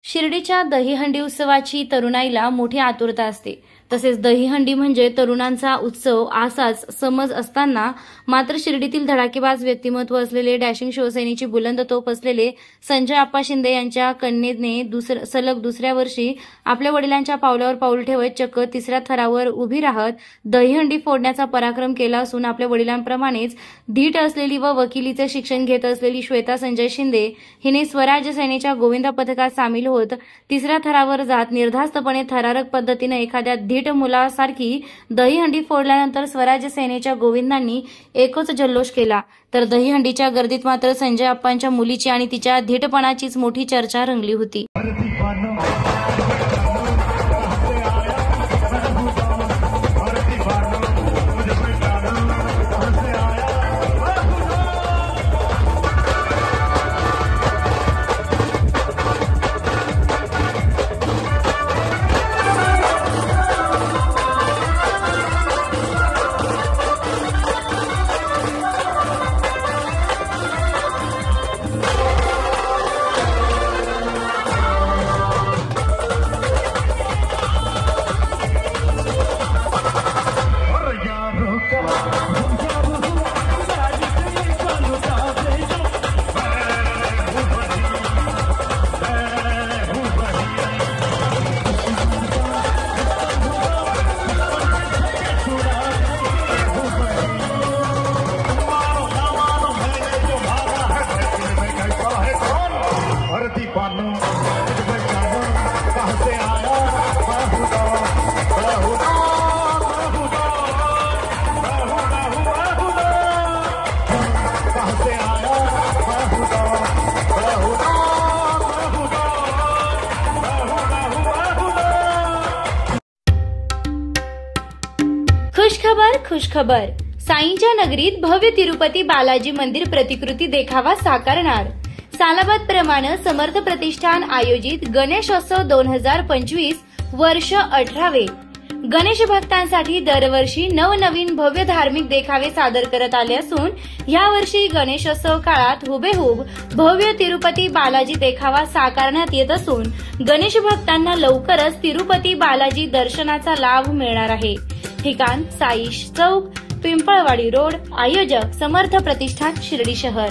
शिर्डीच्या दहीहंडी उत्सवाची तरुणाईला मोठी आतुरता असते। तसेच दहीहंडी म्हणजे तरुणांचा उत्सव असाच समज असताना मात्र शिर्डीतील धडाकेबाज व्यक्तिमत्व असलेले डॅशिंग शिवसेनेची बुलंद तोफ असलेले संजय आप्पा शिंदे यांच्या कन्येने सलग दुसऱ्या वर्षी आपल्या वडिलांच्या पावलावर पाऊल ठेवत चक्क तिसऱ्या थरावर उभी राहत दहीहंडी फोडण्याचा पराक्रम केला असून आपल्या वडिलांप्रमाणेच धीट असलेली व वकिलीचे शिक्षण घेत असलेली श्वेता संजय शिंदे हिने स्वराज्य सेनेच्या गोविंदा पथकात सामील होत तिसऱ्या थरावर जात निर्धास्तपणे थरारक पद्धतीने एखाद्या धीट मुलासारखी दहीहंडी फोडल्यानंतर स्वराज्य सेनेच्या गोविंदांनी एकच जल्लोष केला। तर दहीहंडीच्या गर्दीत मात्र संजय आप्पांच्या मुलीची आणि तिच्या धीटपणाचीच मोठी चर्चा रंगली होती। खुशखबर साईंच्या नगरीत भव्य तिरुपती बालाजी मंदिर प्रतिकृती देखावा साकारणार। सालाबाद प्रमाणे समर्थ प्रतिष्ठान आयोजित गणेशोत्सव 2025 वर्ष 18वे गणेश भक्तांसाठी दरवर्षी नवनवीन भव्य धार्मिक देखावे सादर करत आले असून यावर्षी गणेशोत्सव काळात हुबेहूब भव्य तिरुपती बालाजी देखावा साकारण्यात येत असून गणेश भक्तांना लवकरच तिरुपती बालाजी दर्शनाचा लाभ मिळणार आहे। ठिकाण साई चौक, पिंपळवाडी रोड। आयोजक समर्थ प्रतिष्ठान शिर्डी शहर।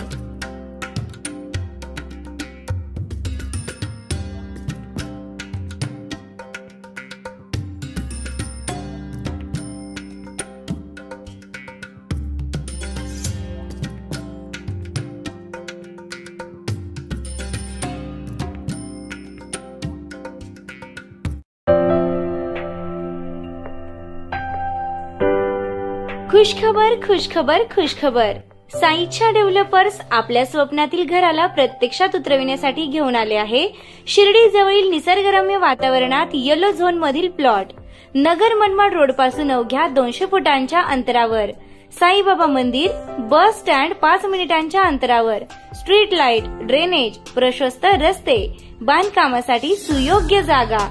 खुशखबर साईच्या डेव्हलपर्स आपल्या स्वप्नातील घराला प्रत्यक्षात उतरविण्यासाठी घेऊन आले आहे। शिर्डी जवळील निसर्गरम्य वातावरणात येलो झोन मधील प्लॉट नगर मनमाड रोड पासून अवघ्या 200 फुटांच्या अंतरावर, साईबाबा मंदिर, बस स्टँड 5 मिनिटांच्या अंतरावर, स्ट्रीट लाईट, ड्रेनेज, प्रशस्त रस्ते, बांधकामासाठी सुयोग्य जागा,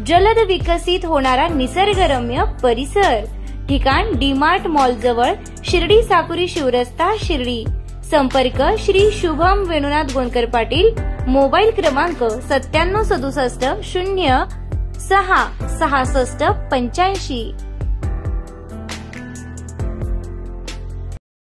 जलद विकसित होणारा निसर्गरम्य परिसर। ठिकाण डीमार्ट मॉल जवळ, शिर्डी साकुरी शिवरस्ता शिर्डी। संपर्क श्री शुभम वेणुनाथ गोंदकर पाटील। मोबाईल क्रमांक 9767 0 6 66 85।